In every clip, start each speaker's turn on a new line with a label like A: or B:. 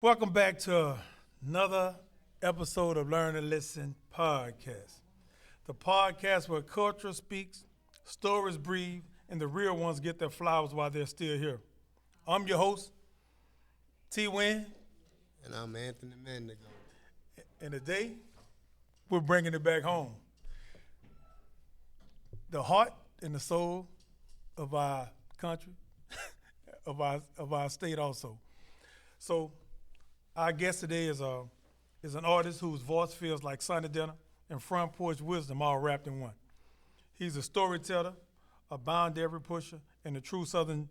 A: Welcome back to another episode of Learn and Listen podcast. The podcast where culture speaks, stories breathe, and the real ones get their flowers while they're still here. I'm your host, T. Wynn,
B: And I'm Anthony Mendigo.
A: and today we're bringing it back home. The heart and the soul of our country, of our state also. So our guest today is an artist whose voice feels like Sunday dinner and front porch wisdom all wrapped in one. He's a storyteller, a boundary pusher, and a true Southern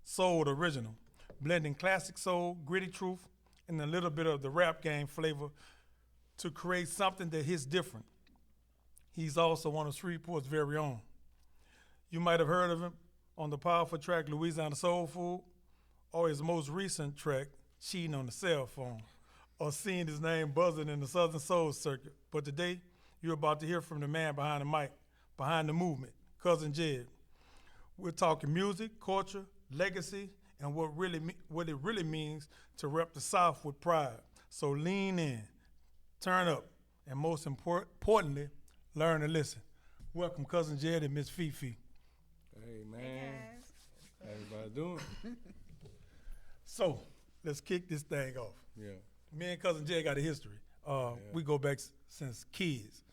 A: soul original, blending classic soul, gritty truth, and a little bit of the rap game flavor to create something that hits different. He's also one of Shreveport's very own. You might have heard of him on the powerful track Louisiana Soul Food, or his most recent track, Cheating on the Cell Phone, or seeing his name buzzing in the Southern Soul circuit. But today, you're about to hear from the man behind the mic, behind the movement, Cuzn Jed. We're talking music, culture, legacy, and what it really means to rep the South with pride. So lean in, turn up, and most importantly, learn and listen. Welcome, Cuzn Jed and Miss Fifi.
C: Hey man, how everybody doing?
A: So let's kick this thing off.
C: Yeah,
A: Me and Cuzn Jed got a history. We go back since kids.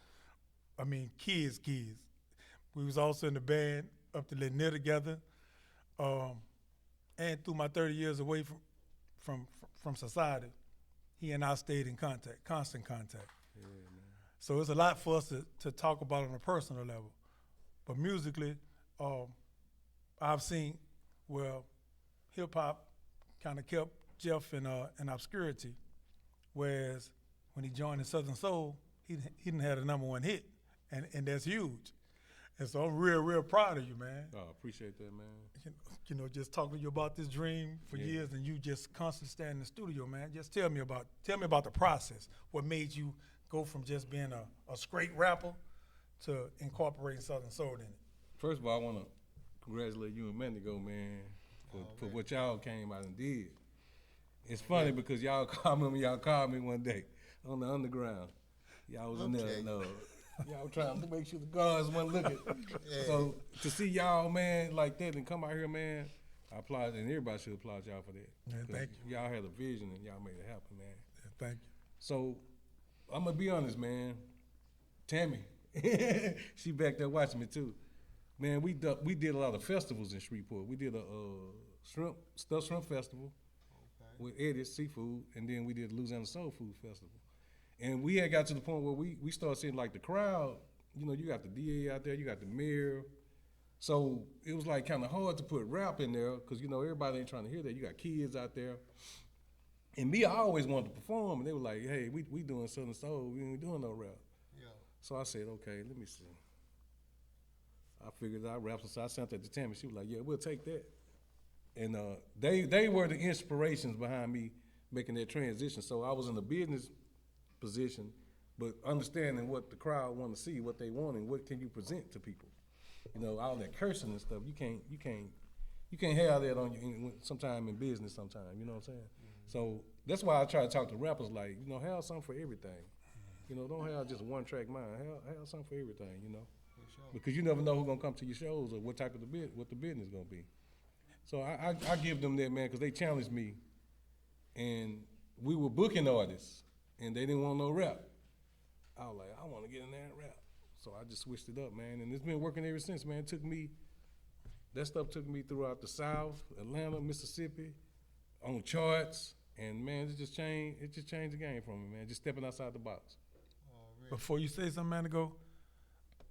A: I mean, kids. We was also in the band up to Lanier together. And through my 30 years away from society, he and I stayed in contact, constant contact.
C: yeah, man.
A: So it's a lot for us to talk about on a personal level. But musically, I've seen, well, hip hop kind of kept Jeff in obscurity, whereas when he joined the Southern Soul, he didn't have a number one hit, and that's huge. And so I'm real proud of you, man.
C: Oh, appreciate that, man.
A: You know, just talking to you about this dream for
C: Yeah.
A: years, and you just constantly stand in the studio, man. Just tell me about the process. What made you go from just being a straight rapper to incorporating Southern Soul in it?
C: First of all, I want to congratulate you and Mendigo, man, for what y'all came out and did. It's funny because y'all called me one day on the underground. Y'all was in there,
B: Okay.
C: and y'all were trying to make sure the guards wasn't looking.
B: Yeah.
C: So to see y'all, man, like that and come out here, man, I applaud, and everybody should applaud y'all for that.
A: Yeah,
C: 'Cause
A: thank
C: Y'all had a vision and y'all made it happen, man.
A: Yeah, thank you.
C: So I'm gonna be honest, man. Tammy, she back there watching me too. Man, we did a lot of festivals in Shreveport. We did a stuffed shrimp festival with Eddie's Seafood, and then we did Louisiana Soul Food Festival. And we had got to the point where we started seeing like the crowd. You know, you got the DA out there, you got the mayor. So it was like kind of hard to put rap in there because you know everybody ain't trying to hear that. You got kids out there. And me, I always wanted to perform, and they were like, "Hey, we doing Southern Soul. We ain't doing no rap."
B: Yeah.
C: So I said, "Okay, let me see." I figured out rap, so I sent that to Tammy. She was like, "Yeah, we'll take that." And they were the inspirations behind me making that transition. So I was in a business position, but understanding what the crowd want to see, what they want, and what can you present to people. You know, all that cursing and stuff. You can't have that on you. Sometime in business, sometime. You know what I'm saying? Mm-hmm. So that's why I try to talk to rappers like, you know, have something for everything. You know, don't have just one track mind. Have something for everything. You know,
B: For sure.
C: because you never know who's gonna come to your shows or what type of what the business is gonna be. So I give them that, man, because they challenged me, and we were booking artists, and they didn't want no rap. I was like, I want to get in there and rap. So I just switched it up, man, and it's been working ever since, man. That stuff took me throughout the South, Atlanta, Mississippi, on charts, and man, it just changed the game for me, man. Just stepping outside the box.
B: Already.
A: Before you say something, man, ago,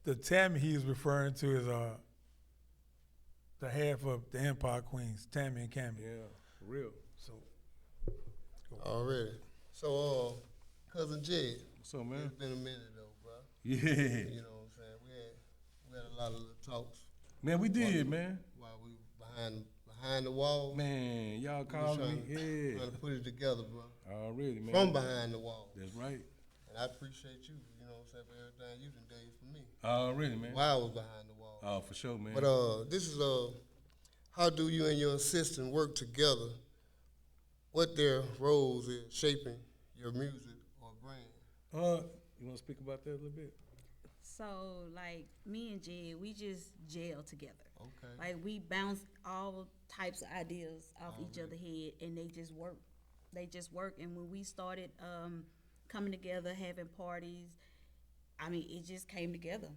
A: the Tammy he's referring to is the half of the Empire Queens, Tammy and Cammy.
C: Yeah, for real.
A: So
B: Already. So, Cuzn Jed,
C: What's up, man?
B: it's been a minute though, bro.
C: Yeah,
B: You know what I'm saying? We had a lot of little talks
C: man, we did, man.
B: while we behind the wall.
C: Man, y'all
B: We was
C: called me,
B: trying
C: yeah.
B: to put it together, bro.
C: Already, man.
B: From behind the wall.
C: That's right.
B: And I appreciate you, you know what I'm saying, for everything you done did for me.
C: Already, man.
B: While I was behind the wall.
C: Oh, for sure, man.
B: But this is how do you and your assistant work together what their roles is shaping your music or brand.
C: You want to speak about that a little bit?
D: So, like, me and Jed, we just gel together.
B: Okay.
D: Like, we bounce all types of ideas off each other's head, and they just work. They just work. And when we started coming together, having parties, I mean, it just came together.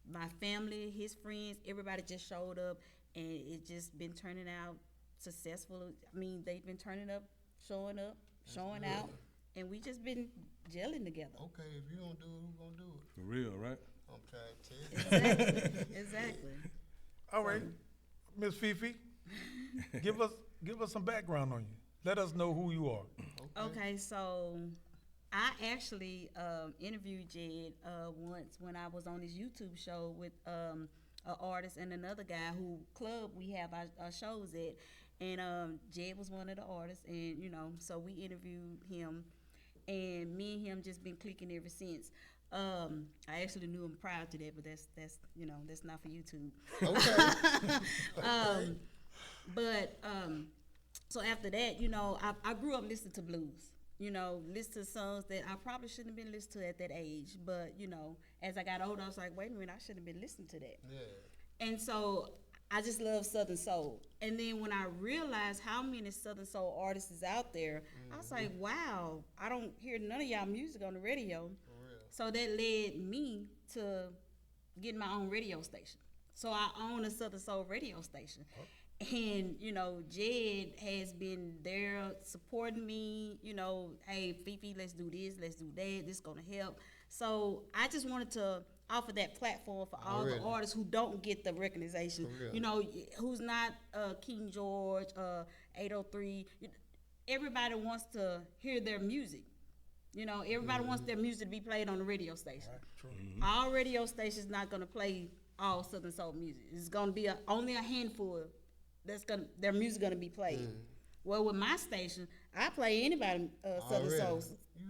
D: My family, his friends, everybody just showed up, and it just been turning out successful. I mean, they've been turning up, showing
B: good.
D: out, and we just been gelling together.
B: Okay, if you don't do it, who gonna do it?
C: For real, right?
B: I'm trying to tell you.
D: Exactly.
A: All right, Miss Fifi, give us some background on you. Let us know who you are.
D: Okay, so I actually interviewed Jed once when I was on his YouTube show with an artist and another guy who club we have our shows at, and Jed was one of the artists, and so we interviewed him, and me and him just been clicking ever since. I actually knew him prior to that, but that's not for YouTube.
B: Okay.
D: But so after that, I grew up listening to blues. Listen to songs that I probably shouldn't have been listening to at that age. But as I got older, I was like, wait a minute, I shouldn't have been listening to that.
B: Yeah.
D: And so I just love Southern Soul. And then when I realized how many Southern Soul artists is out there, I was like, wow, I don't hear none of y'all music on the radio.
B: For real.
D: So that led me to getting my own radio station. So I own a Southern Soul radio station. And, Jed has been there supporting me, hey, Fifi, let's do this, let's do that, this is going to help. So I just wanted to offer that platform for all the artists who don't get the recognition, who's not King George, 803. Everybody wants to hear their music. Everybody wants their music to be played on the radio station.
A: Right, true.
D: All radio stations not going to play all Southern Soul music. It's going to be only a handful their music gonna be played. Well, with my station, I play anybody Southern Soul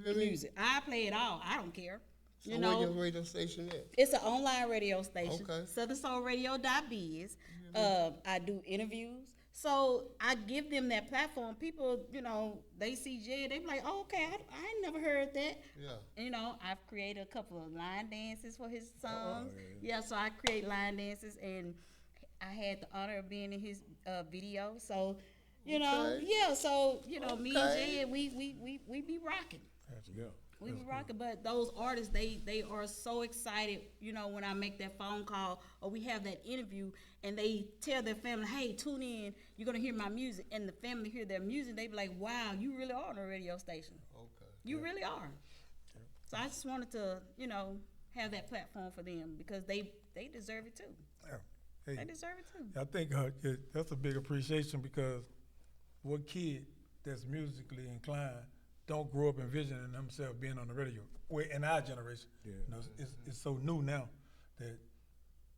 D: music. I play it all. I don't care.
B: So where your radio station at?
D: It's an online radio station.
B: Okay.
D: SouthernSoulRadio.biz. I do interviews. So I give them that platform. People, they see Jed, they be like, oh, okay, I ain't never heard that.
B: Yeah.
D: I've created a couple of line dances for his songs. Yeah, so I create line dances, and I had the honor of being in his video. So, yeah. So, me and Jed, we be rocking.
C: Yeah.
D: We be rocking. But those artists, they are so excited. When I make that phone call or we have that interview, and they tell their family, "Hey, tune in. You're gonna hear my music." And the family hear their music, they be like, "Wow, you really are on a radio station.
B: Okay.
D: You really are." So I just wanted to, have that platform for them because they deserve it too.
A: Yeah. Hey,
D: They deserve it too.
A: I think that's a big appreciation because what kid that's musically inclined don't grow up envisioning themselves being on the radio? Well, in our generation, it's so new now that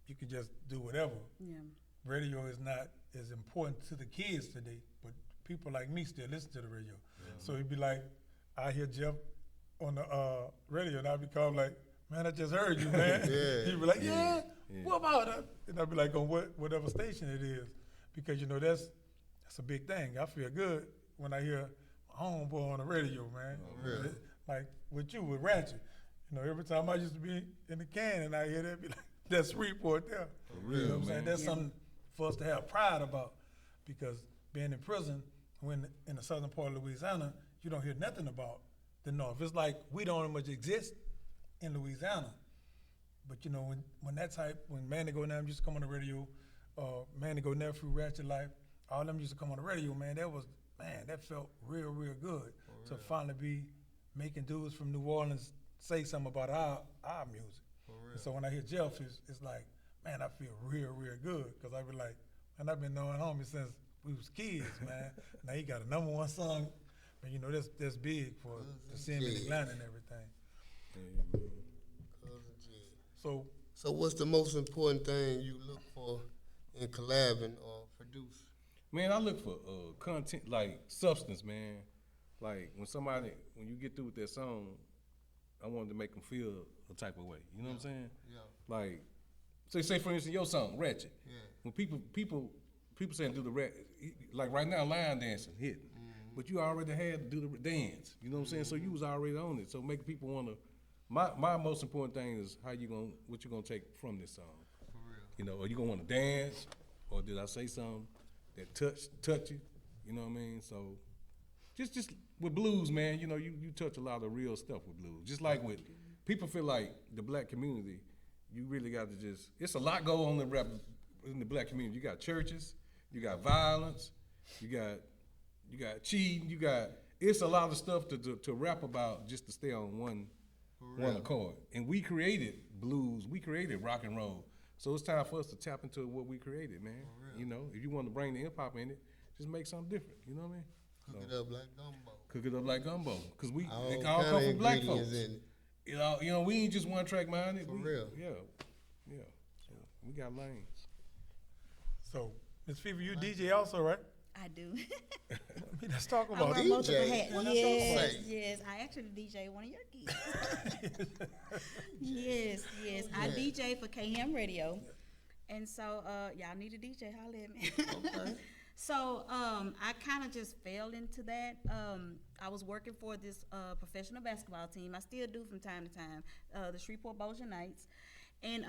A: you can just do whatever.
D: Yeah.
A: Radio is not as important to the kids today, but people like me still listen to the radio. So it'd be like, I hear Jeff on the radio, and I'd be called like, man, I just heard you, man. He'd be like, yeah. What about it? And I'd be like, on whatever station it is, because that's a big thing. I feel good when I hear my homeboy on the radio, man.
B: Really?
A: Like with you, with Ratchet. Every time I used to be in the can and I hear that, be like, that's Shreveport there.
B: For real,
A: You know what I'm saying?
B: man.
A: That's something for us to have pride about, because being in prison, when in the southern part of Louisiana, you don't hear nothing about the North. It's like we don't much exist in Louisiana. But when Manny Go Now used to come on the radio, Manny Go Nephew, Ratchet Life, all them used to come on the radio, man, that felt real, real good to finally be making dudes from New Orleans say something about our music. And so when I hear Jeff, it's like, man, I feel real, real good, because I be like, man, I've been knowing homie since we was kids, man. Now he got a #1 song, but that's big for to see him in Atlanta and everything.
B: Cuzn Jed.
A: So
B: what's the most important thing you look for in collabing or produce?
C: Man, I look for content, like substance, man. Like when you get through with that song, I wanted to make them feel a type of way. You know what I'm saying?
B: Yeah.
C: Like, say for instance, your song, Ratchet.
B: Yeah.
C: When people saying do the rap, like right now, line dancing hitting. but you already had to do the dance. You know what I'm saying? So you was already on it. So making people wanna. My most important thing is what you gonna take from this song.
B: For real.
C: You know, are you gonna wanna dance, or did I say something that touch you? You know what I mean? So just with blues, man, you know, you touch a lot of real stuff with blues. Just like with people feel like the black community, you really got to it's a lot go on in the black community. You got churches, you got violence, you got cheating, it's a lot of stuff to rap about just to stay on one accord. And we created blues, we created rock and roll. So it's time for us to tap into what we created, man. You know, if you want to bring the hip hop in it, just make something different. You know what I mean?
B: Cook it up like gumbo.
C: Cook it up like gumbo, cause it
B: All
C: all come
B: kinda
C: from black
B: ingredients
C: folks.
B: in it.
C: You know, we ain't just one track mind.
B: For real.
C: Yeah. So we got lanes.
A: So, Ms. Fever, you DJ also, right?
D: I do.
A: Let's talk
D: I
A: about
D: wear
A: it.
D: multiple
B: DJ?
D: hats.
B: Well, that's what I'm
D: Yes,
B: saying.
D: yes. I actually DJ one of your kids. yes. I DJ for KM Radio. And so y'all need a DJ, holla at me.
B: Okay.
D: So I kind of just fell into that. I was working for this professional basketball team. I still do from time to time, the Shreveport Bossier Knights. And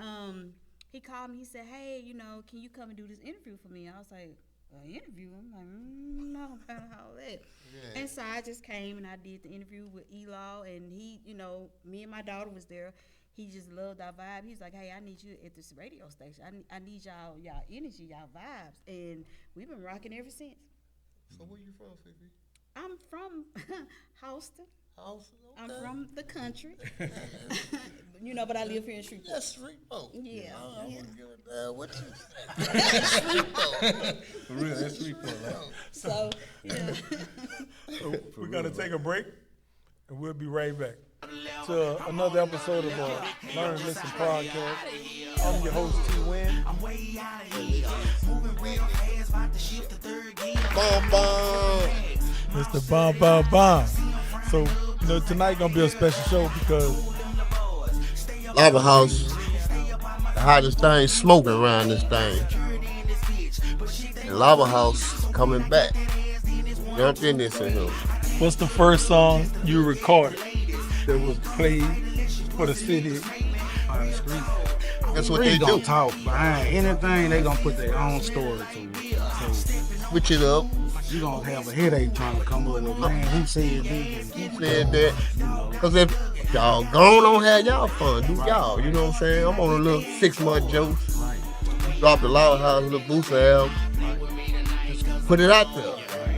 D: he called me. He said, "Hey, you know, can you come and do this interview for me?" I was like, "An interview?" I'm like, "No, about all that."
B: Yeah.
D: And so I just came and I did the interview with Elaw, and he, you know, me and my daughter was there. He just loved our vibe. He's like, "Hey, I need you at this radio station. I need y'all energy, y'all vibes," and we've been rocking ever since.
B: So where you from, Fifi?
D: I'm from Houston.
B: House?
D: I'm from the country, you know, but I live here in Shreveport.
B: That's Shreveport.
D: Yeah,
B: I
D: yeah.
B: wouldn't give a damn what you say. Shreveport.
C: For real, that's Shreveport. Like.
D: So, yeah.
A: So we're going to take a break, and we'll be right back to another episode of Learn and Listen podcast. I'm your host, T. Wynn.
B: Bomb, bomb.
A: Mr. Bomb, Bomb, Bomb. So, you know, tonight going to be a special show because
B: Lava House. The hottest thing smoking around this thing. And Lava House coming back. Jumped in this in him.
A: what's the first song you recorded that was played for the city?
E: On the street.
B: That's what
E: We
B: they
E: ain't gonna
B: do.
E: talk behind anything. They gonna put their own story to it. So
B: Switch it up.
E: you gonna have a headache trying to come up with, man, who said this?
B: Who said that? Because if y'all gone on have y'all fun, do y'all. You know what I'm saying? I'm on a little 6-month joke.
E: Right.
B: Dropped the Lava House, little booster album. Just put it out there.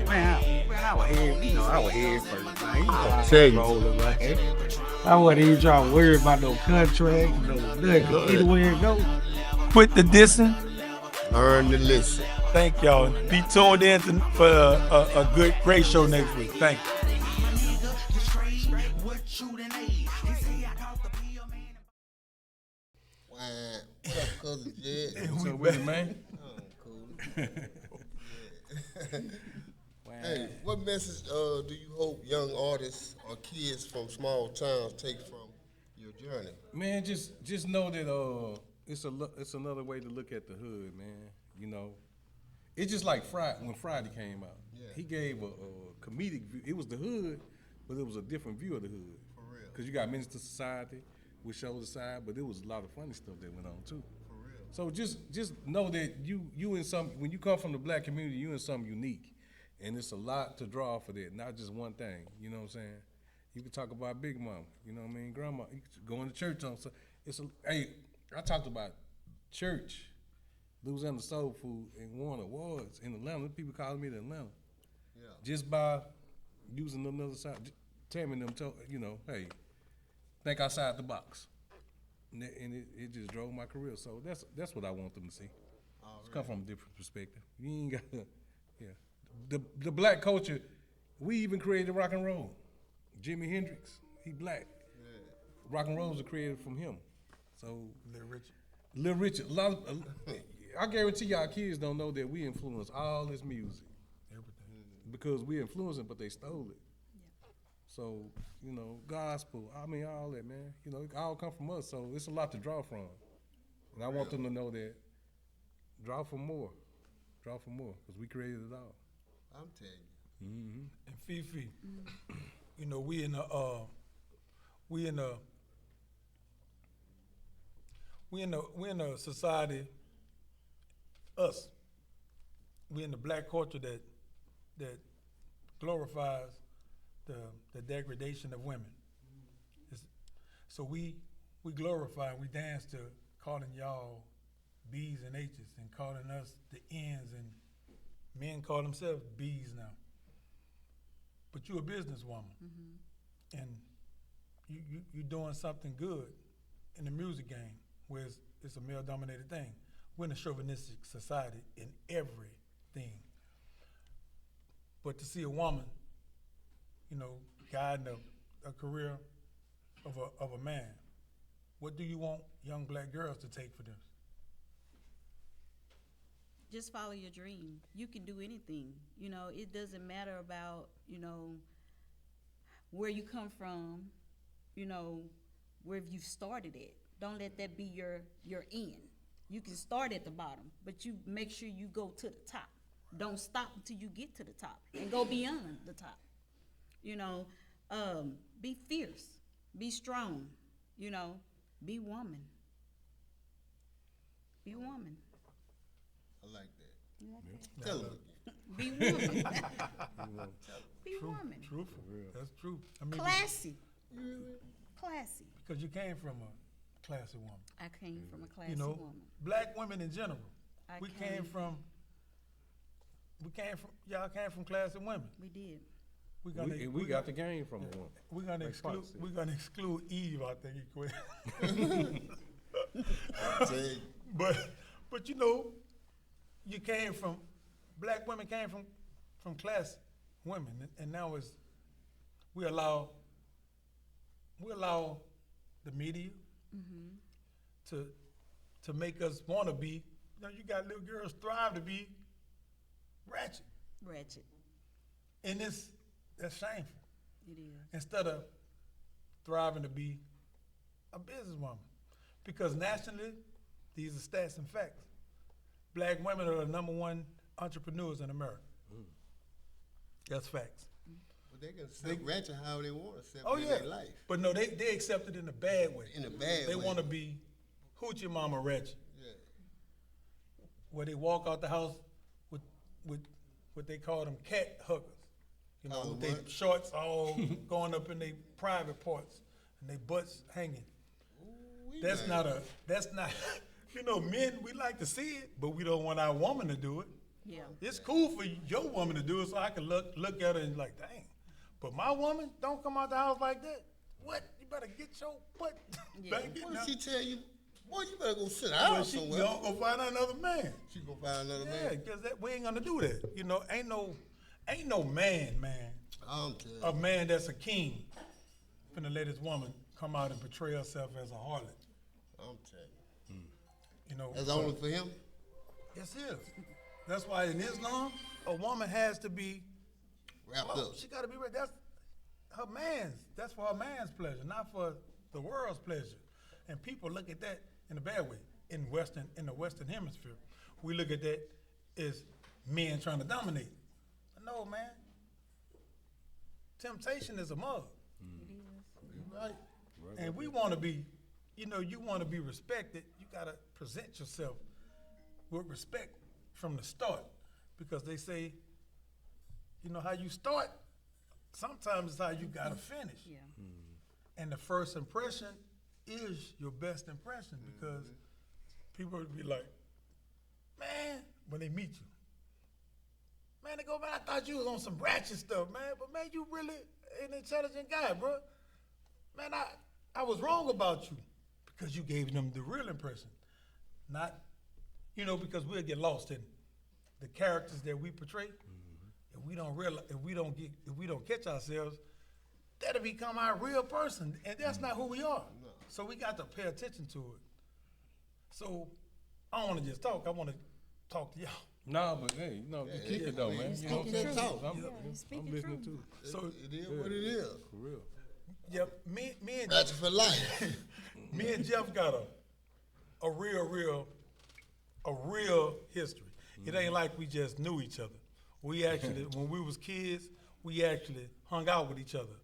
E: Man, I was head, I was head first, man. You know how
B: Tell you.
E: rolling, right? I wasn't even trying to worry about no contract, no nothing. Either way it goes.
A: Quit the dissing.
B: Learn to listen.
A: Thank y'all. Be tuned in for a great show next week. Thank you.
B: Wow. What up, Cuzn Jed?
C: What's up with it, man?
B: Oh, cool. Hey, what message do you hope young artists or kids from small towns take from your journey?
C: Man, just know that it's another way to look at the hood, man. You know, it's just like when Friday came out.
B: Yeah.
C: He gave a comedic view. It was the hood, but it was a different view of the hood.
B: For real.
C: Because you got Minister Society, which showed the side, but there was a lot of funny stuff that went on too.
B: For real.
C: So just know that you in some, when you come from the black community, you in something unique, and it's a lot to draw for that, not just one thing. You know what I'm saying? You can talk about Big Mama, you know what I mean, Grandma. You can go into church on. So hey, I talked about church, Louisiana Soul Food, and won awards in Atlanta. People calling me to Atlanta,
B: Yeah.
C: just by using another side. Tammy and them told, hey, think outside the box. And it just drove my career. So that's what I want them to see. It's come from a different perspective. You ain't got the black culture. We even created rock and roll. Jimi Hendrix, he black.
B: Yeah.
C: Rock and roll was created from him. So
A: Little Richard.
C: a lot of, I guarantee y'all kids don't know that we influenced all this music.
A: Everything.
C: Because we influenced it, but they stole it. So, gospel, all that, man. It all come from us, so it's a lot to draw from. And I want them to know that, draw for more, because we created it all.
B: I'm telling you.
A: and Fifi. You know, we in a society, we in the black culture that glorifies the degradation of women. So we glorify, we dance to calling y'all B's and H's and calling us the N's, and men call themselves B's now. But you're a businesswoman, and you're doing something good in the music game, where it's a male-dominated thing. We're in a chauvinistic society in everything. But to see a woman, you know, guiding a career of a man, what do you want young black girls to take for this?
D: Just follow your dream. You can do anything. You know, it doesn't matter about, you know, where you come from, you know, where you started at. Don't let that be your end. You can start at the bottom, but you make sure you go to the top. Don't stop until you get to the top, and go beyond the top. You know, be fierce, be strong, you know, be woman. Be woman.
B: I like that.
D: You like that?
B: Tell them.
D: Be woman. Be woman.
A: Truthful. That's true. I mean,
D: Classy. Classy.
A: because you came from a classy woman.
D: I came from a classy
A: You know,
D: woman.
A: black women in general.
D: I
A: We came from y'all came from classy women.
D: We did.
C: We got the game from one.
A: We're gonna
C: Like
A: exclude.
C: Spike said.
A: We're gonna exclude Eve. I think he quit. But you know, you came from black women came from class women, and now it's we allow the media to make us want to be. You know, you got little girls strive to be ratchet, and that's shameful.
D: It is.
A: Instead of thriving to be a businesswoman. Because nationally, these are stats and facts. Black women are the #1 entrepreneurs in America. That's facts.
B: But they can accept ratchet how they want to accept
A: Oh
B: in
A: yeah,
B: their life.
A: but no, they accept it in a bad way.
B: In a bad
A: They
B: way.
A: want to be hoochie mama ratchet,
B: Yeah.
A: where they walk out the house with what they call them cat huggers. You know,
B: Call
A: with
B: them
A: their
B: what?
A: shorts all going up in their private parts and their butts hanging.
B: Ooh-wee,
A: That's
B: man.
A: not, you know, men, we like to see it, but we don't want our woman to do it.
D: Yeah.
A: It's cool for your woman to do it so I can look at her and like, dang. But my woman don't come out the house like that. What? You better get your butt
D: Yeah.
A: back in
B: What
A: there.
B: if she tell you, boy, you better go sit
A: Well,
B: down
A: she
B: somewhere.
A: don't go find another man.
B: She gonna find another
A: Yeah,
B: man.
A: because we ain't gonna do that. You know, ain't no man,
B: I'm telling
A: a
B: you.
A: man that's a king, finna let his woman come out and portray herself as a harlot.
B: I'm telling you.
A: You know,
B: That's only for him?
A: yes, it is. That's why in Islam, a woman has to be
B: Wrapped up.
A: She got to be ready. That's her man's. That's for her man's pleasure, not for the world's pleasure. And people look at that in a bad way. In the Western Hemisphere, we look at that as men trying to dominate. No, man. Temptation is a mug. Right? And we want to be, you know, you want to be respected. You got to present yourself with respect from the start, because they say, you know, how you start, sometimes it's how you got to finish.
D: Yeah.
A: And the first impression is your best impression, because people would be like, man, when they meet you, man, they go, man, I thought you was on some ratchet stuff, man, but man, you really an intelligent guy, bro. Man, I was wrong about you, because you gave them the real impression, not, you know, because we'll get lost in the characters that we portray. If we don't realize, if we don't catch ourselves, that'll become our real person, and that's not who we are. So we got to pay attention to it. So I don't want to just talk. I want to talk to y'all.
C: No, but hey, no, just keep it though, man. You know what I'm
B: Speak
C: saying?
B: the truth.
C: I'm listening too.
A: So
B: It is what it is.
C: For real.
A: yeah, me and
B: Ratchet for life.
A: me and Jeff got a real history. It ain't like we just knew each other, We actually, when we was kids, we actually hung out with each other.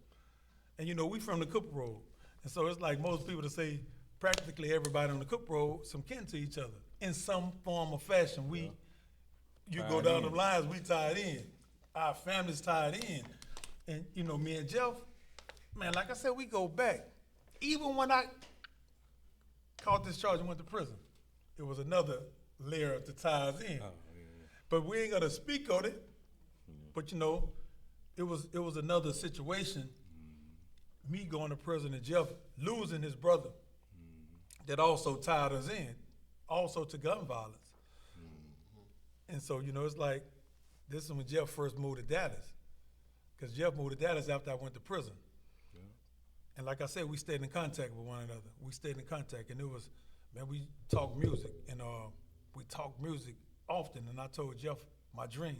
A: And you know, we from the Cooper Road. And so it's like most people to say practically everybody on the Cooper Road some kin to each other in some form or fashion. You go
C: Tied
A: down
C: in.
A: the lines, we tied in. Our families tied in. And you know, me and Jeff, man, like I said, we go back. Even when I caught this charge and went to prison, it was another layer to tie us in. But we ain't gonna speak on it. But you know, it was another situation. Me going to prison and Jeff losing his brother that also tied us in, also to gun violence. And so, you know, it's like, this is when Jeff first moved to Dallas. Because Jeff moved to Dallas after I went to prison. And like I said, we stayed in contact with one another. We stayed in contact, and it was, man, we talked music, and we talked music often, and I told Jeff my dreams.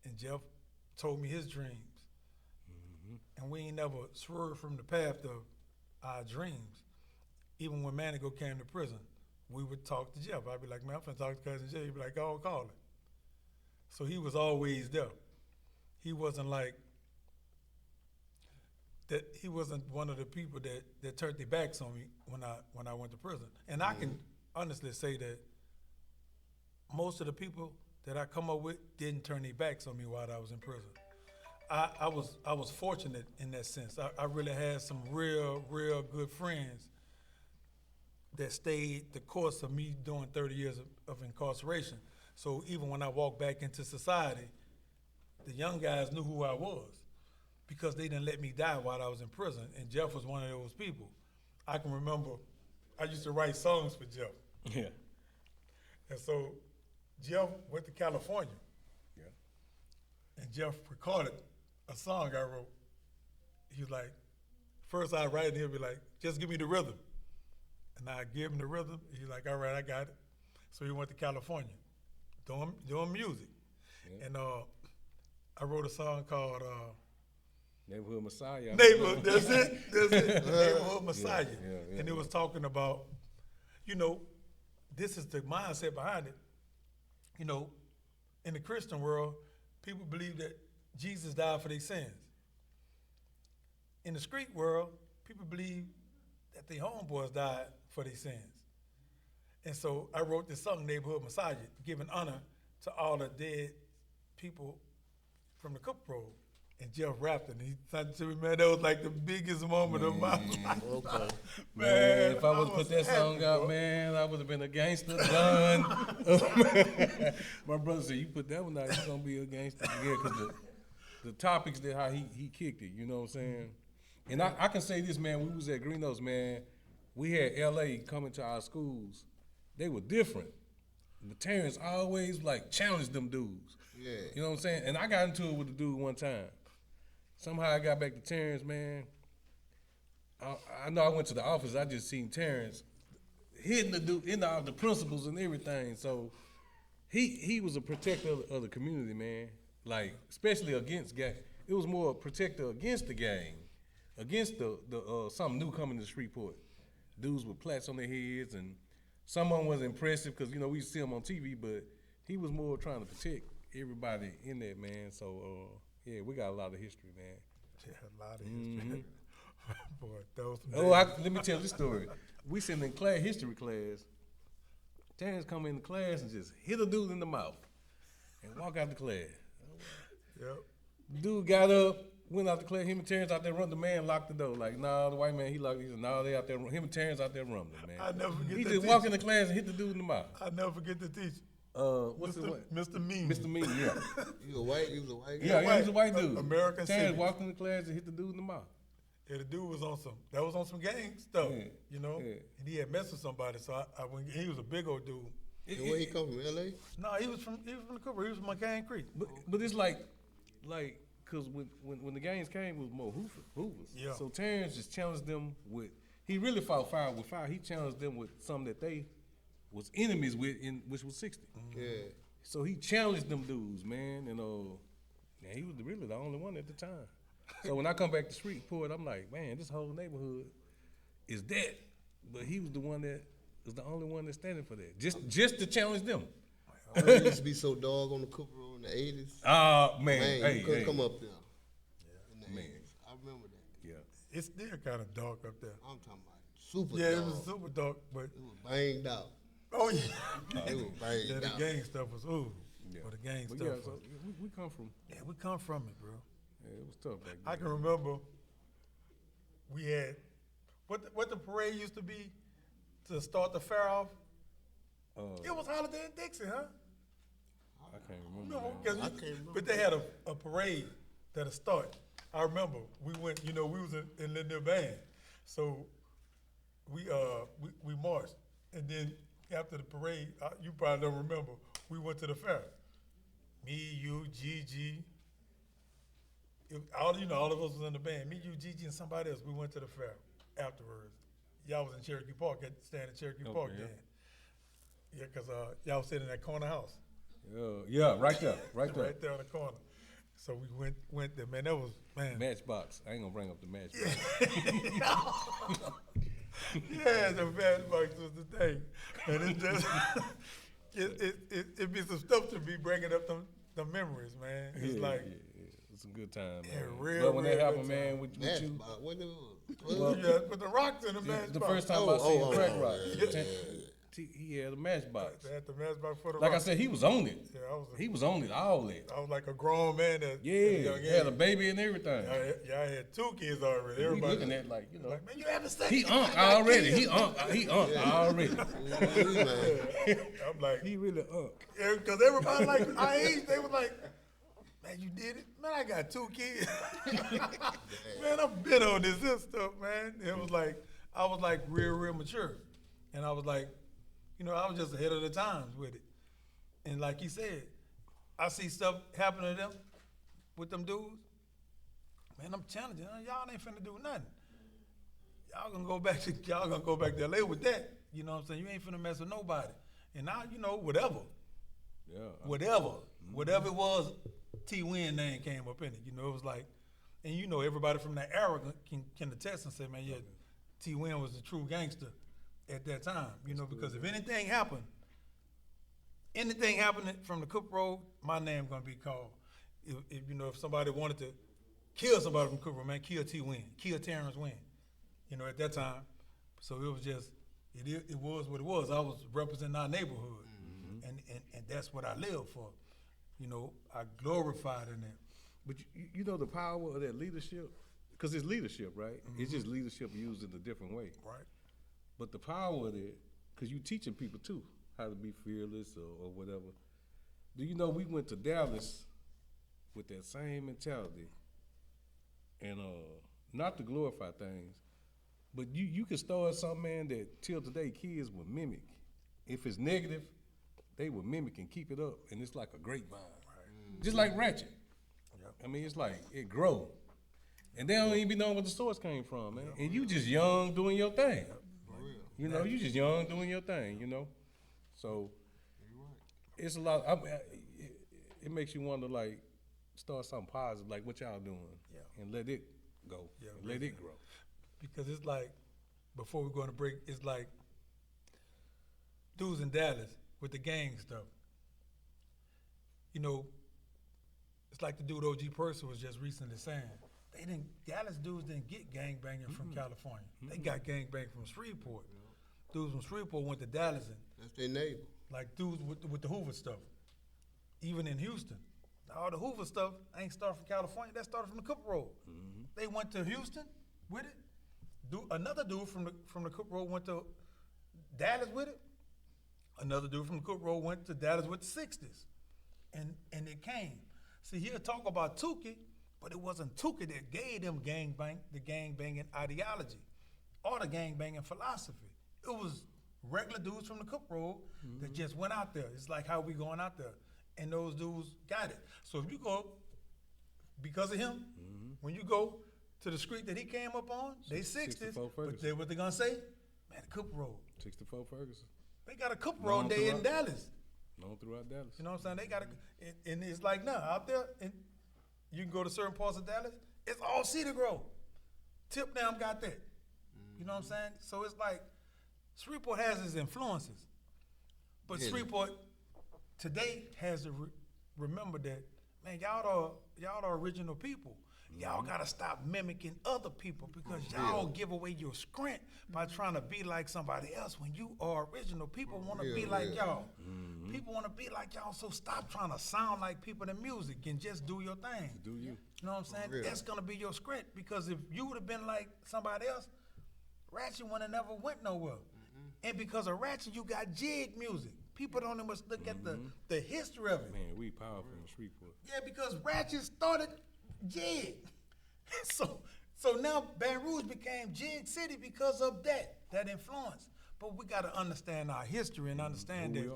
A: And Jeff told me his dreams. And we ain't never swerved from the path of our dreams. Even when Manigo came to prison, we would talk to Jeff. I'd be like, man, I'm finna talk to Cuzn Jed. He'd be like, go call him. So he was always there. He wasn't like, that he wasn't one of the people that turned their backs on me when I went to prison. And I can honestly say that most of the people that I come up with didn't turn their backs on me while I was in prison. I was fortunate in that sense. I really had some real good friends that stayed the course of me doing 30 years of incarceration. So even when I walked back into society, the young guys knew who I was because they didn't let me die while I was in prison. And Jeff was one of those people. I can remember I used to write songs for Jeff.
C: Yeah.
A: And so Jeff went to California.
C: Yeah.
A: And Jeff recorded a song I wrote. He was like, first I write it, and he'll be like, just give me the rhythm. And I give him the rhythm. He's like, all right, I got it. So he went to California, doing music.
C: Yeah.
A: And I wrote a song called
C: Neighborhood Messiah.
A: Neighborhood, that's it. Neighborhood Messiah.
C: yeah,
A: And it was talking about, you know, this is the mindset behind it. You know, in the Christian world, people believe that Jesus died for their sins. In the street world, people believe that their homeboys died for their sins. And so I wrote this song, Neighborhood Messiah, giving honor to all the dead people from the Cooper Road. And Jeff rapped it, and he said to me, man, that was like the biggest moment of my life.
B: Okay.
C: Man, if I would
A: was
C: put that
A: happy,
C: song out,
A: bro.
C: man, I would have been a gangster done. My brother said, you put that one out, you're going to be a gangster. Yeah, because the topics that how he kicked it, you know what I'm saying? And I can say this, man, we was at Greenos, man. We had LA coming to our schools. They were different. The Terrence always like challenged them dudes.
B: Yeah.
C: You know what I'm saying? And I got into it with the dude one time. Somehow I got back to Terrence, man. I know I went to the office, I just seen Terrence hitting the dude, in all the principals and everything. So he was a protector of the community, man. Like, especially against gang. It was more a protector against the gang, against the something new coming to Shreveport. Dudes with plaques on their heads, and someone was impressive because, you know, we see him on TV, but he was more trying to protect everybody in there, man. So, yeah, we got a lot of history, man.
A: Yeah, a lot of history. Boy, those
C: Let me tell you this story. We sitting in class, history class. Terrence come in the class and just hit a dude in the mouth and walk out the class.
A: Yep.
C: Dude got up, went out the class. Him and Terrence out there run. The man locked the door. Like, nah, the white man, he locked. He said, nah, they out there. Him and Terrence out there rumbling, man.
A: I never forget
C: He
A: that
C: just
A: teacher.
C: walked in the class and hit the dude in the mouth.
A: I never forget the teacher.
C: What's his name?
A: Mr. Mean.
C: Mr. Mean, yeah.
B: He was a white guy.
C: Yeah, he was a white dude.
A: American
C: Terrence
A: civics.
C: walked in the class and hit the dude in the mouth.
A: Yeah, the dude was on some gang stuff,
C: Yeah,
A: you know?
C: yeah.
A: And he had messed with somebody, so I went, he was a big old dude.
B: And where he come from, L.A.?
A: No, he was from the Cooper. He was from McCain Creek.
C: But it's like, cause when the games came, it was more hoovers.
A: Yeah.
C: So Terrence just challenged them with. He really fought fire with fire. He challenged them with something that they was enemies with, which was 60.
B: Yeah.
C: So he challenged them dudes, man, and he was really the only one at the time. So when I come back to Shreveport, I'm like, man, this whole neighborhood is that. But he was the one that was the only one that's standing for that. Just to challenge them.
B: It used to be so dog on the Cooper Road in the 80s.
C: Man,
B: Man, you couldn't come up there. In the
C: Man.
B: 80s. I remember that.
C: Yeah.
A: It's still kind of dark up there.
B: I'm talking about super
A: Yeah,
B: dog.
A: it was super dark, but
B: It was banged out.
A: oh yeah,
B: It was banged
A: yeah, the
B: out.
A: gang stuff was ooh.
C: Yeah.
A: But the gang
C: But
A: stuff
C: yeah,
A: was,
C: so we come from.
A: yeah, we come from it, bro.
C: Yeah, it was tough back then.
A: I can remember we had what the parade used to be to start the fair off. It was Holiday in Dixie, huh?
C: I can't remember.
A: No,
C: man.
A: because
B: I can't remember.
A: but they had a parade that'll start. I remember we went. You know, we was in their band, so we marched, and then after the parade, you probably don't remember. We went to the fair. Me, you, Gigi. All of us was in the band. Me, you, Gigi, and somebody else. We went to the fair afterwards. Y'all was in Cherokee Park, staying in Cherokee Park
C: yeah.
A: then. Yeah, because y'all was sitting in that corner house.
C: Yeah, right there, right there.
A: Right there in the corner. So we went there, man. That was, man.
C: Matchbox. I ain't gonna bring up the matchbox.
A: Yeah, the Matchbox was the thing. And it's just, it be some stuff to be bringing up the memories, man. It's like,
C: It's a good time, man.
A: Yeah, real,
C: but when that
A: real
C: happened,
A: good
C: man, with you,
B: Matchbox. What it was?
C: Well,
A: yeah, put the rocks in the Matchbox.
C: the first time I seen Crack Rock,
B: yeah.
C: he had a Matchbox.
A: They had the Matchbox for the
C: Like I
A: rock.
C: said, he was on it.
A: Yeah,
C: He was on it all that.
A: I was like a grown man that at a
C: Yeah,
A: young
C: had a
A: age.
C: baby and everything.
A: Y'all had 2 kids already.
C: We
A: Everybody
C: looking at like, you know,
A: like, man, you having sex?
C: he already. He already.
B: Ooh, man.
A: I'm like,
C: He really
A: because everybody like our age, they was like, man, you did it? Man, I got 2 kids. Man, I've been on this stuff, man. It was like, I was like real mature. And I was like, I was just ahead of the times with it. And like he said, I see stuff happen to them with them dudes. Man, I'm challenging. Y'all ain't finna do nothing. Y'all gonna go back to LA with that. You know what I'm saying? You ain't finna mess with nobody. And now, whatever.
C: Yeah.
A: Whatever it was, T Win name came up in it. It was like, and everybody from that era can attest and say, man, yeah, T Win was the true gangster at that time. Because if anything happened from the Cook Road, my name gonna be called. If somebody wanted to kill somebody from Cook Road, man, kill T Win, kill Terrence Win. At that time. So it was just, it was what it was. I was representing our neighborhood, and that's what I live for. I glorified in that.
C: But you know the power of that leadership, because it's leadership, right? It's just leadership used in a different way.
A: Right.
C: But the power of that, because you teaching people too how to be fearless or whatever. Do you know we went to Dallas with that same mentality, and not to glorify things, but you can start something, man, that till today kids will mimic. If it's negative, they will mimic and keep it up, and it's like a grapevine. Right. Just like Ratchet. Yep. I mean, it's like it grow. And they don't even be knowing what the source came from, man. And you just young doing your thing. You just young doing your thing, So it's a lot. It makes you want to like start something positive, like what y'all doing, and let it go, and let it grow.
A: Because it's like, before we go on a break, it's like dudes in Dallas with the gang stuff. It's like the dude OG Person was just recently saying, Dallas dudes didn't get gang banging from California. They got gang banging from Shreveport. Dudes from Shreveport went to Dallas and
B: That's their neighbor.
A: like dudes with the Hoover stuff. Even in Houston, all the Hoover stuff ain't started from California. That started from the Cook Road. They went to Houston with it. Another dude from the Cook Road went to Dallas with it. Another dude from the Cook Road went to Dallas with the 60s. And it came. See, he'll talk about Tukey, but it wasn't Tukey that gave them the gang banging ideology or the gang banging philosophy. It was regular dudes from the Cook Road that just went out there. It's like how we going out there. And those dudes got it. So if you go, because of him, when you go to the street that he came up on, they 60s, but what they gonna say? Man, the Cook Road.
C: 64 Ferguson.
A: They got a Cook Road day in Dallas.
C: Known throughout Dallas.
A: You know what I'm saying? They got and it's like now out there, and you can go to certain parts of Dallas, it's all Cedar Grove. Tip Dam got that. You know what I'm saying? So it's like, Shreveport has its influences, but Shreveport, today has to remember that, man, y'all the original people. Y'all gotta stop mimicking other people because y'all give away your strength by trying to be like somebody else when you are original. People want to be like y'all. People want to be like y'all, so stop trying to sound like people in music and just do your thing.
C: Do you?
A: You know what I'm saying? That's gonna be your strength because if you would have been like somebody else, Ratchet would have never went nowhere. And because of Ratchet, you got jig music. People don't even look at the history of it.
C: Man, we powerful in Shreveport.
A: Yeah, because Ratchet started jig. So now Baton Rouge became Jig City because of that influence. But we got to understand our history and understand that,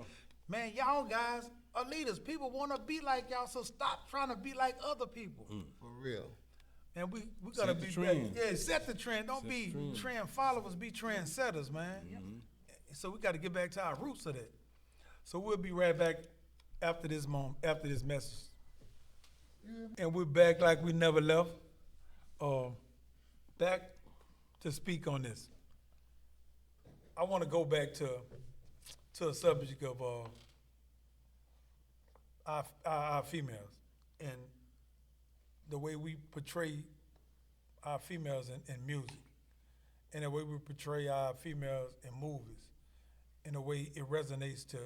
A: man, y'all guys are leaders. People want to be like y'all, so stop trying to be like other people.
B: For real.
A: And we got to
C: Set the
A: be
C: trend.
A: better. Yeah, set the trend. Don't
C: Set
A: be
C: the trend.
A: trend followers, be trend setters, man. So we got to get back to our roots of that. So we'll be right back after this message. And we're back like we never left. Back to speak on this. I want to go back to a subject of our females and the way we portray our females in music and the way we portray our females in movies and the way it resonates to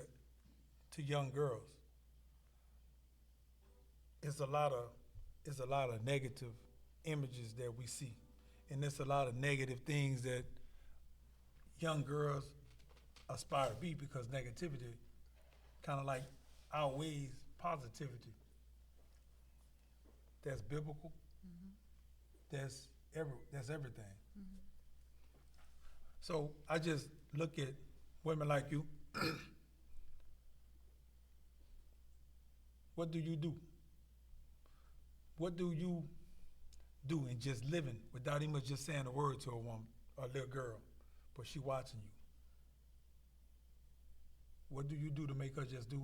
A: young girls. It's a lot of negative images that we see, and there's a lot of negative things that young girls aspire to be because negativity kind of like outweighs positivity. That's biblical. That's everything. So I just look at women like you. What do you do? What do you do in just living without even just saying a word to a woman, or a little girl, but she watching you? What do you do to make her just do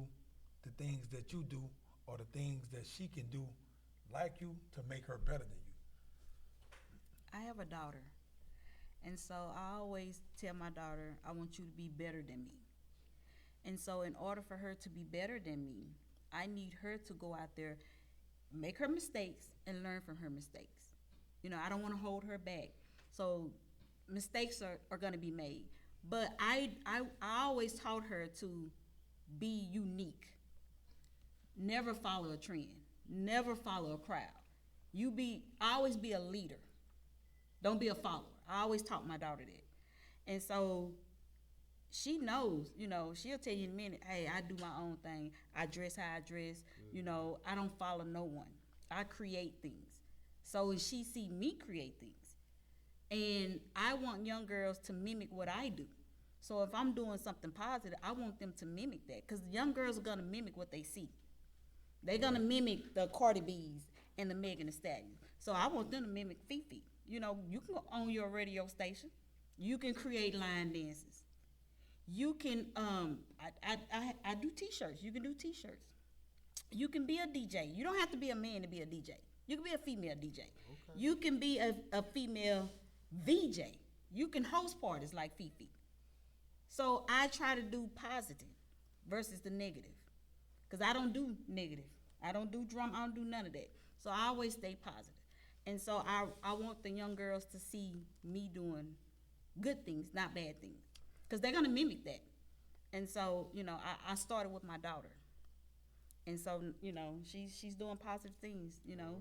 A: the things that you do or the things that she can do like you to make her better than you?
D: I have a daughter, and so I always tell my daughter, I want you to be better than me. And so in order for her to be better than me, I need her to go out there, make her mistakes, and learn from her mistakes. You know, I don't want to hold her back. So mistakes are going to be made. But I always taught her to be unique. Never follow a trend. Never follow a crowd. Always be a leader. Don't be a follower. I always taught my daughter that. And so she knows, you know, she'll tell you in a minute, hey, I do my own thing. I dress how I dress. You know, I don't follow no one. I create things. So she see me create things. And I want young girls to mimic what I do. So if I'm doing something positive, I want them to mimic that. Because young girls are going to mimic what they see. They're going to mimic the Cardi B's and the Megan Thee Stallion. So I want them to mimic Fifi. You know, you can own your radio station. You can create line dances. You can, I do T-shirts. You can do T-shirts. You can be a DJ. You don't have to be a man to be a DJ. You can be a female DJ. Okay. You can be a female VJ. You can host parties like Fifi. So I try to do positive versus the negative. Because I don't do negative. I don't do drama. I don't do none of that. So I always stay positive. And so I want the young girls to see me doing good things, not bad things. Because they're going to mimic that. And so, you know, I started with my daughter. And so, you know, she's doing positive things, you know.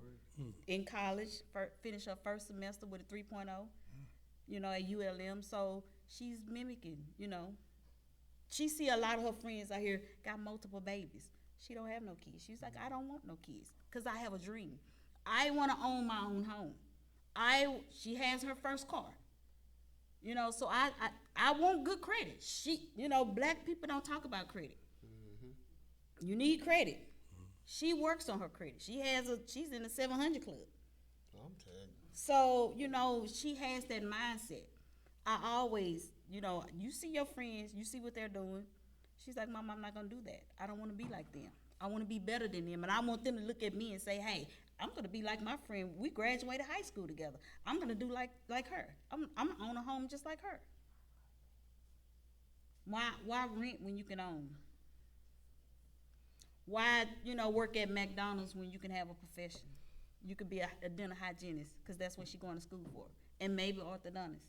D: In college, finished her first semester with a 3.0, you know, at ULM. So she's mimicking, you know. She see a lot of her friends out here got multiple babies. She don't have no kids. She's like, I don't want no kids because I have a dream. I want to own my own home. She has her first car. You know, so I want good credit. You know, black people don't talk about credit. You need credit. She works on her credit. She's in the 700 club.
B: I'm telling you.
D: So, you know, she has that mindset. I always, you know, you see your friends, you see what they're doing. She's like, Mom, I'm not going to do that. I don't want to be like them. I want to be better than them. And I want them to look at me and say, hey, I'm going to be like my friend. We graduated high school together. I'm going to do like her. I'm going to own a home just like her. Why rent when you can own? Why, work at McDonald's when you can have a profession? You could be a dental hygienist, because that's what she's going to school for, and maybe orthodontist.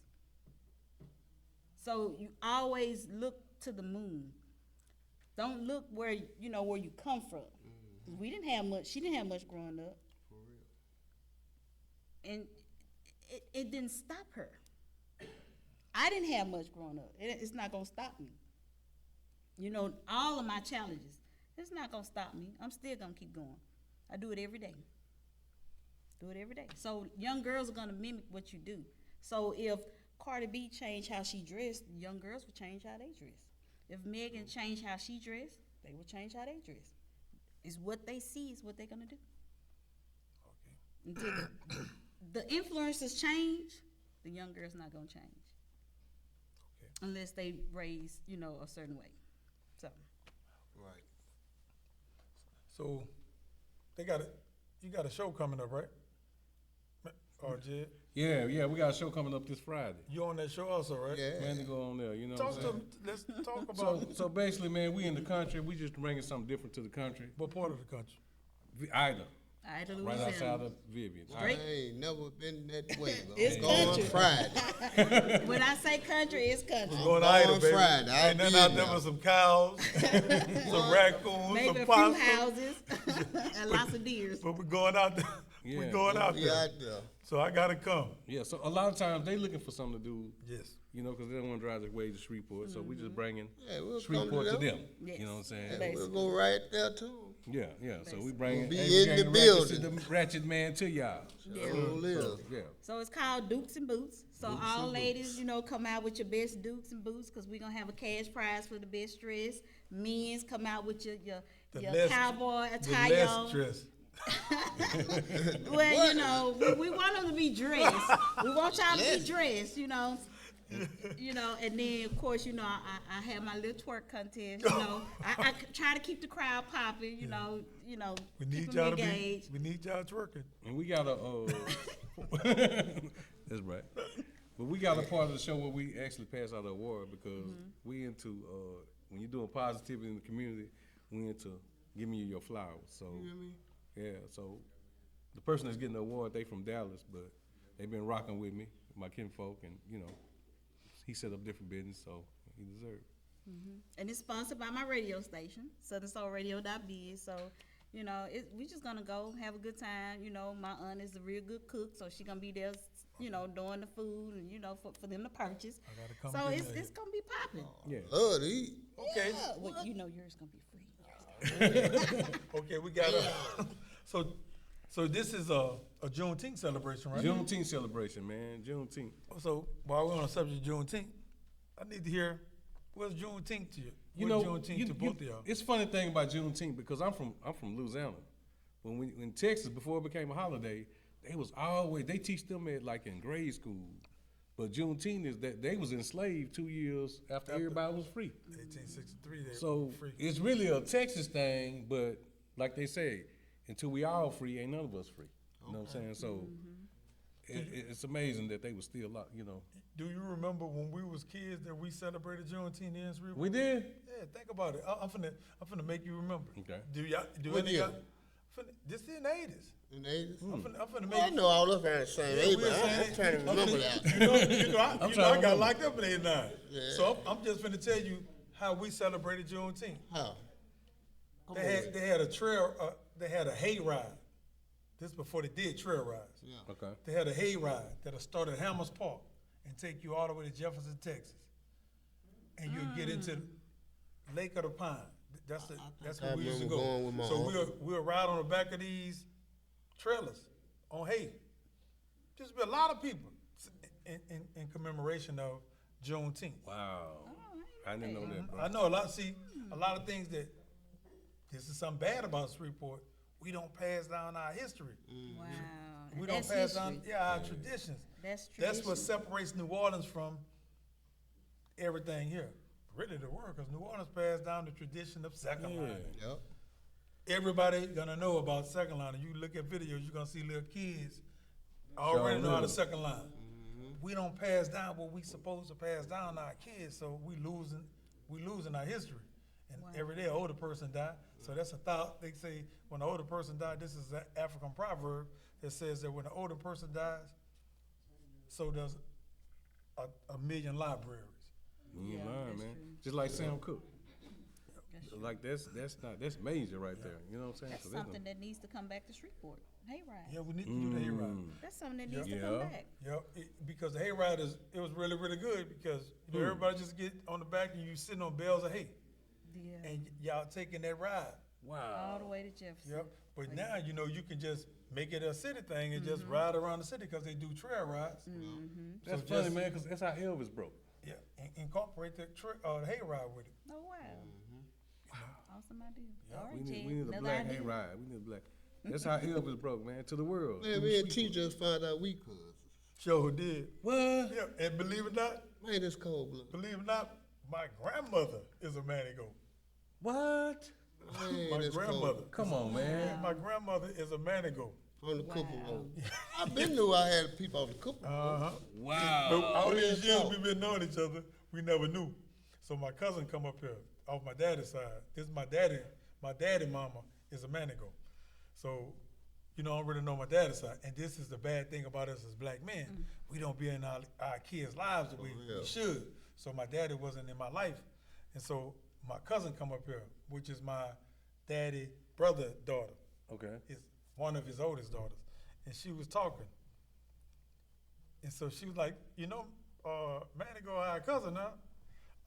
D: So you always look to the moon. Don't look where you come from. We didn't have much. She didn't have much growing up, and it didn't stop her. I didn't have much growing up. It's not gonna stop me. All of my challenges. It's not gonna stop me. I'm still gonna keep going. I do it every day. So young girls are gonna mimic what you do. So if Cardi B changed how she dressed, young girls will change how they dress. If Megan changed how she dressed, they will change how they dress. It's what they see is what they're gonna do. Okay. Until the influencers change, the young girl's not gonna change. Okay. Unless they raise, a certain way. So.
B: Right.
A: So, you got a show coming up, right? Or Jed?
C: Yeah, we got a show coming up this Friday.
A: You on that show also, right?
B: Yeah.
C: Man, to go on there, you know
A: Talk
C: what
A: to
C: I'm saying?
A: let's talk about
C: So basically, man, we in the country. We just bringing something different to the country.
A: what part of the country?
C: Ida,
D: Ida,
C: right
D: Louisiana.
C: outside of Vivian.
B: I ain't never been that way. But
D: It's
B: I'm going
D: country.
B: Friday.
D: When I say country, it's country.
A: Going to
B: I'm
A: Ida,
B: going
A: baby.
B: Friday. I'll
A: Ain't nothing
B: be
A: out
B: in
A: there
B: there.
A: but some cows, some raccoons,
D: Maybe
A: some
D: a few
A: possums.
D: houses and lots of deers.
A: But we're going out there.
C: Yeah.
A: We're going out
B: We
A: there.
B: out there.
A: So I gotta come.
C: Yeah, so a lot of times they looking for something to do,
A: Yes.
C: because they don't want to drive their way to Shreveport. So we just bringing
B: Yeah, we'll come
C: Shreveport
B: to
C: to
B: them.
C: them.
D: Yes.
C: You know what I'm saying?
B: Yeah, we'll go right there too.
C: Yeah. So we bringing
B: Be
C: we
B: in the
C: bringing
B: building.
C: the ratchet man to y'all.
B: Sure live.
C: Yeah.
D: So it's called Dukes and Boots. So all ladies, come out with your best Dukes and Boots, because we're going to have a cash prize for the best dress. Men's come out with your cowboy
A: The
D: attire.
A: less stress.
D: Well, we want them to be dressed. We want y'all to be dressed, and then of course, I have my little twerk contest. I try to keep the crowd popping.
A: We
D: keep
A: need
D: them
A: y'all to
D: engaged.
A: we need y'all twerking.
C: And we got a that's right. But we got a part of the show where we actually pass out an award because we into when you're doing positivity in the community, we into giving you your flowers. So yeah, so the person that's getting the award, they from Dallas, but they've been rocking with me, my kinfolk, and he set up different business, so he deserved it.
D: And it's sponsored by my radio station, SouthernSoulRadio.biz. So, we just gonna go have a good time. My aunt is a real good cook, so she gonna be there, doing the food and for them to purchase.
A: I gotta come
D: So
A: get
D: it's gonna be popping.
C: Yeah.
B: Love to eat.
A: Okay.
D: Yeah, well, yours gonna be free.
A: Okay, we got so this is a Juneteenth celebration, right?
C: Juneteenth celebration, man. Juneteenth.
A: So while we're on the subject of Juneteenth, I need to hear what's Juneteenth to you? Juneteenth to both of y'all?
C: It's a funny thing about Juneteenth because I'm from Louisiana. When Texas, before it became a holiday, they teach them in grade school. But Juneteenth is that they was enslaved 2 years after everybody was free.
A: 1863. They
C: So
A: were free.
C: it's really a Texas thing, but like they say, until we all free, ain't none of us free. You know what I'm saying? So it's amazing that they was still out,
A: Do you remember when we was kids that we celebrated Juneteenth here in Shreveport?
C: We did?
A: Yeah, think about it. I'm finna make you remember.
C: Okay.
A: Do
B: What
A: any
B: year?
A: of y'all? This in the 80s.
B: In the 80s?
A: I'm finna
B: Well, I
A: make.
B: know all of us are the same age, but I'm trying to remember that.
A: I
C: trying to
A: got locked up in '89.
B: Yeah.
A: So I'm just finna tell you how we celebrated Juneteenth.
B: How?
A: They had a trail. They had a hay ride. This before they did trail rides.
B: Yeah.
C: Okay.
A: They had a hay ride that'll start at Hammers Park and take you all the way to Jefferson, Texas, and you'll get into Lake of the Pine. That's
B: I
A: where we used to
B: remember
A: go.
B: going with my
A: So
B: uncle.
A: we'll ride on the back of these trailers on hay. Just be a lot of people in commemoration of Juneteenth.
C: Wow. I didn't know that, bro.
A: I know a lot. See, a lot of things that this is something bad about Shreveport. We don't pass down our history.
D: Wow.
A: We
D: And
A: don't
D: that's
A: pass down
D: history.
A: our traditions.
D: That's
A: That's what
D: tradition.
A: separates New Orleans from everything here. Really the world, because New Orleans passed down the tradition of second
C: Yeah.
A: line.
B: Yep.
A: Everybody gonna know about second line. You look at videos, you're gonna see little kids already know how to second line. We don't pass down what we supposed to pass down to our kids, so we losing our history. And every day an older person died. So that's a thought. They say when an older person died, this is an African proverb that says that when an older person dies, so does a million libraries.
C: You ain't
D: Yeah,
C: lying,
D: that's
C: man.
D: true.
C: Just like Sam Cooke.
D: That's true.
C: Like that's major right there. You know what I'm saying?
D: That's
C: 'Cause there's
D: something that needs to come back to Shreveport. Hayride.
A: Yeah, we need to do the hayride.
D: That's something that needs to
C: Yeah.
D: come back.
A: Yep, because the hayride it was really, really good because you know, everybody just get on the back and you sitting on bales of hay
D: Yeah.
A: and y'all taking that ride.
D: All the way to Jefferson.
A: Yep. But now, you know, you can just make it a city thing and just ride around the city because they do trail rides.
C: That's
A: So
C: funny,
A: just-
C: man, because that's how Elvis broke.
A: Yeah, incorporate the hayride with it.
D: Oh, wow. Awesome idea. All right,
C: We need
D: Jed,
C: a
D: another
C: black
D: idea.
C: hayride. We need a black. That's how Elvis broke, man, to the world.
B: Man, me and T just found out we cousins.
A: Sure did.
C: What?
A: Yeah, and believe it or not,
B: Man, it's cold blood.
A: believe it or not, my grandmother is a Manigo.
C: What?
B: Man,
A: My
B: it's
A: grandmother.
B: cold.
C: Come on, man.
A: My grandmother is a Manigo.
B: On the Cooper
D: Wow.
B: Road. I been knew I had people on the Cooper Road.
A: Uh-huh.
C: Wow.
A: But all
B: Real
A: these years
B: talk.
A: we've been knowing each other, we never knew. So my cousin come up here off my daddy's side. This is my daddy. My daddy mama is a Manigo. So, you know, I don't really know my daddy's side. And this is the bad thing about us as black men. We don't be in our kids' lives the way
B: yeah.
A: we should. So my daddy wasn't in my life. And so my cousin come up here, which is my daddy brother daughter.
C: Okay.
A: Is one of his oldest daughters, and she was talking, and so she was like, you know, Manigo our cousin now.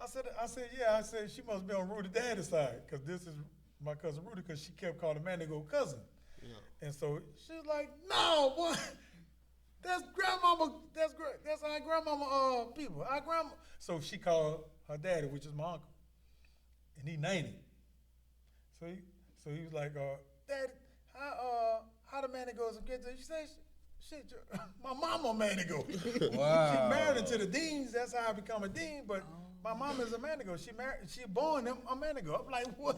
A: I said, yeah. I said she must be on Rudy daddy's side, cause this is my cousin Rudy, cause she kept calling Manigo cousin, and so she was like, no, boy, that's grandmama, that's our grandmama people, our grandma. So she called her daddy, which is my uncle, and he 90. So he was like, Daddy, how the Manigos and kids? She said, shit, my mama Manigo.
C: Wow.
A: She married into the deans. That's how I become a dean. But my mama is a Manigo. She born them a Manigo. I'm like, what?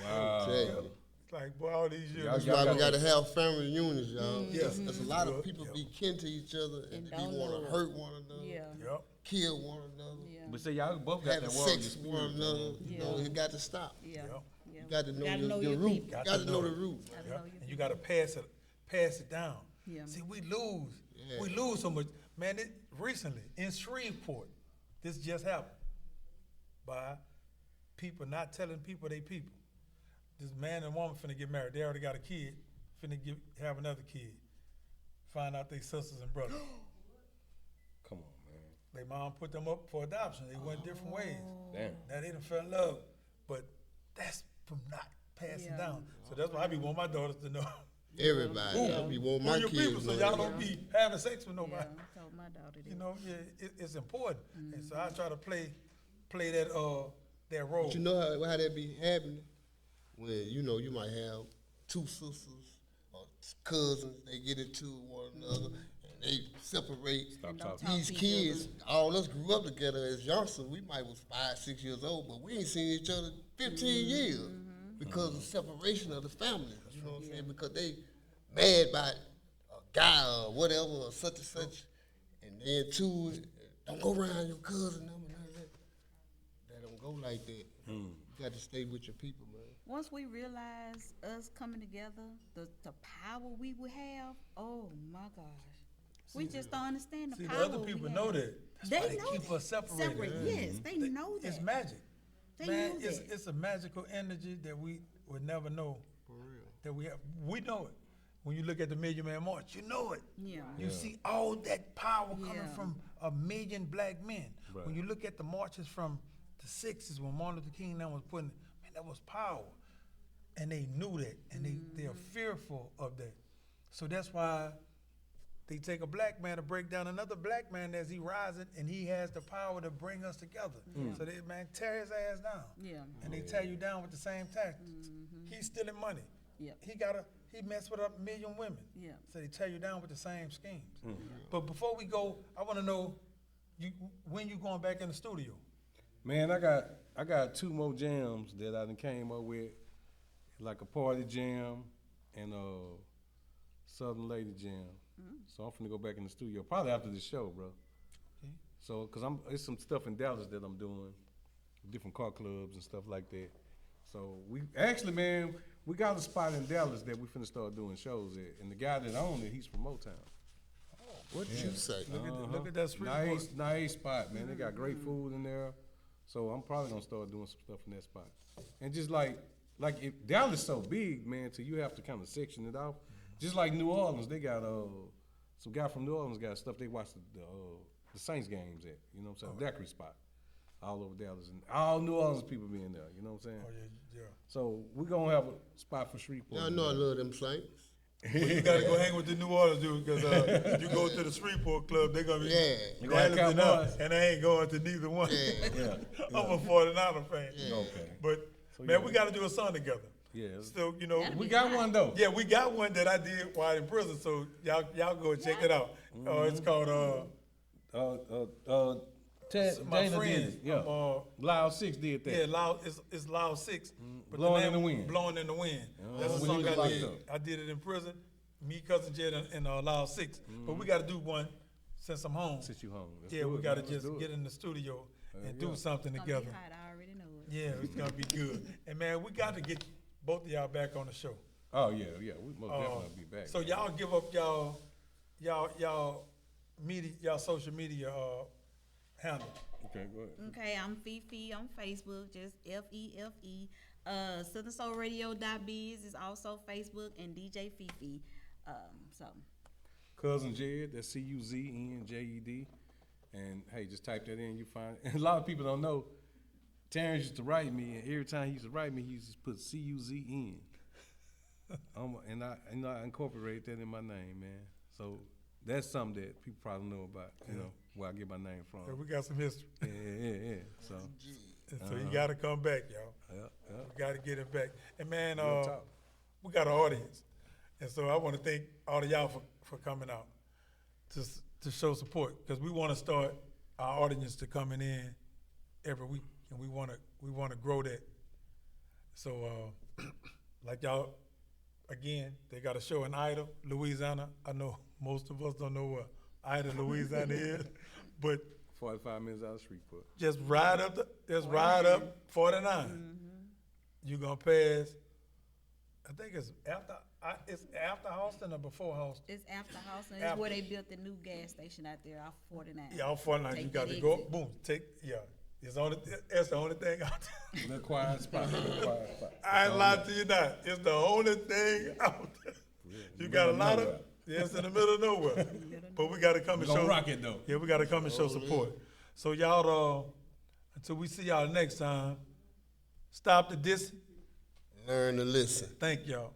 C: Wow.
B: Tell you.
A: It's like, boy, all these years.
C: Y'all
B: That's
C: got-
B: why we gotta have family reunions, y'all.
A: Yes.
B: There's a lot of
A: Yep.
B: people be kin to each other and
D: And
B: they
D: don't
B: want
D: know
B: to
D: it.
B: hurt one another,
D: Yeah.
A: Yep.
B: kill one another,
D: Yeah.
C: But see, y'all both got
B: having
C: that warrior
B: sex with
C: spirit.
B: one another. You
D: Yeah.
B: know, it got to stop.
D: Yeah.
A: Yep.
D: Yeah.
B: You got to know
D: Gotta
B: your,
D: know
B: your
D: your
B: root.
D: people.
B: You got to know the root.
D: Gotta
A: Yep.
D: know your
A: And you got to pass it down.
D: Yeah.
A: See, we lose.
B: Yeah.
A: We lose so much. Man, recently in Shreveport, this just happened by people not telling people they people. This man and woman finna get married. They already got a kid. Finna have another kid. Find out they sisters and brothers.
C: Come on, man.
A: Their mom put them up for adoption. They went different ways.
C: Damn.
A: Now they done fell in love. But that's from not passing
D: Yeah.
A: down. So that's why I be wanting my daughters to know.
B: Everybody.
A: Who?
B: I be want
A: Who
B: my
A: your
B: kids
A: people, so
B: know
A: y'all
B: that.
A: don't be having sex with
D: Yeah,
A: nobody.
D: I told my daughter that.
A: You know, yeah, it's important. And so I try to play that that role.
B: But you know how that be happening? When, you know, you might have two sisters or cousins, they get into one another, and they separate.
C: Stop
D: And don't
C: talking.
D: talk
B: These
D: to each
B: kids, all us grew up together as youngsters. We might was 5, 6 years old, but we ain't seen each other 15 years because of separation of the families. You know what I'm saying? Because they mad by a guy or whatever or such and such, and then two, don't go around your cousin them and all that. That don't go like that. You got to stay with your people, man.
D: Once we realize us coming together, the power we would have, oh my gosh. We just don't understand the
A: See,
D: power
A: the other
D: we
A: people
D: have.
A: know that. That's
D: They
A: why they
D: know
A: keep
D: that.
A: us separated.
D: Yes, they know that.
A: It's magic.
D: They
A: Man,
D: know that.
A: it's a magical energy that we would never know.
B: For real.
A: That we have. We know it. When you look at the Million Man March, you know it.
D: Yeah.
A: You see all that power coming
D: Yeah.
A: from 1 million black men.
C: Right.
A: When you look at the marches from the 60s when Martin Luther King was putting, man, that was power. And they knew that, and they are fearful of that. So that's why they take a black man to break down another black man as he rising, and he has the power to bring us together. So they, man, tear his ass down.
D: Yeah.
A: And they tear you down with the same tactics. He's stealing money.
D: Yep.
A: He messed with 1 million women.
D: Yeah.
A: So they tear you down with the same schemes. But before we go, I want to know when you going back in the studio.
C: Man, I got 2 more jams that I done came up with, like a party jam and a Southern Lady jam. So I'm finna go back in the studio probably after the show, bro.
A: Okay.
C: So, cause it's some stuff in Dallas that I'm doing, different car clubs and stuff like that. So we actually, man, we got a spot in Dallas that we finna start doing shows at, and the guy that owned it, he's from Motown.
B: What you say?
A: Look at that street
C: Nice spot, man. They got great food in there. So I'm probably gonna start doing some stuff in that spot. And just like if Dallas so big, man, so you have to kind of section it off. Just like New Orleans, they got some guy from New Orleans got stuff they watch the Saints games at. You know what I'm saying? Daiquiri spot all over Dallas, and all New Orleans people be in there. You know what I'm saying?
A: Oh, yeah.
C: So we gonna have a spot for Shreveport.
B: Y'all know I love them Saints.
A: Well, you gotta go hang with the New Orleans dude, because if you go to the Shreveport club, they're gonna be
B: Yeah.
A: Dallas and
C: Cowboys.
A: and I ain't going to neither one.
C: Yeah.
A: I'm a 49er fan.
C: Okay.
A: But
C: So,
A: man,
C: yeah.
A: we gotta do a song together.
C: Yeah.
A: Still, you know,
C: We got one though.
A: yeah, we got one that I did while in prison, so y'all go check it out. It's called my
C: Jada
A: friend.
C: did it. Yeah. Loud 6 did that.
A: Yeah, loud. It's Loud 6. But
C: Blowing
A: name-
C: in the Wind.
A: Blowing in the wind. That's a
C: when
A: song
C: you was
A: I
C: locked
A: did.
C: up.
A: I did it in prison. Me, Cuzn Jed, and Loud 6. But we got to do one since I'm home.
C: Since you home. Let's
A: Yeah,
C: do
A: we
C: it,
A: got to
C: man. Let's
A: just
C: do it.
A: get in the studio and
C: yeah.
A: do something
D: It's gonna be
A: together.
D: hot, I already know it.
A: Yeah, it's gonna be good. And man, we got to get both of y'all back on the show.
C: Oh yeah. We most definitely be back.
A: So y'all give up y'all media, y'all social media handle.
C: Okay, go ahead.
D: Okay, I'm Fifi on Facebook, just FEFE. SouthernSoulRadio.biz is also Facebook, and DJ Fifi. So
C: Cuzn Jed, that's CUZNJED. And hey, just type that in, you find it. And a lot of people don't know, Terrence used to write me, and every time he used to write me, he used to put CUZN. And I incorporate that in my name, man. So that's something that people probably know about, you know, where I get my name from.
A: Yeah, we got some history.
C: Yeah. So,
A: So you got to come back, y'all.
C: yeah.
A: We got to get it back. And man,
C: Real talk.
A: we got an audience, and so I want to thank all of y'all for coming out to show support, because we want to start our audience to coming in every week, and we want to grow that. So like y'all, again, they got a show in Ida, Louisiana. I know most of us don't know what Ida, Louisiana is, but
C: 45 minutes out of Shreveport.
A: just ride up 49. You're gonna pass. I think it's after Austin or before Austin.
D: it's after Houston. It's
A: After.
D: where they built the new gas station out there off 49.
A: Yeah, off 49.
D: Take
A: You got
D: that
A: to go.
D: exit.
A: Boom. That's the only thing out there.
C: Little quiet spot.
A: I ain't lying to you not. It's the only thing out there. You got a lot of. Yeah, it's in the middle of nowhere. But we got to come and
C: Gonna
A: show.
C: rock it though.
A: Yeah, we got to come and show support. So y'all, until we see y'all next time, stop the diss.
B: Learn to listen.
A: Thank y'all.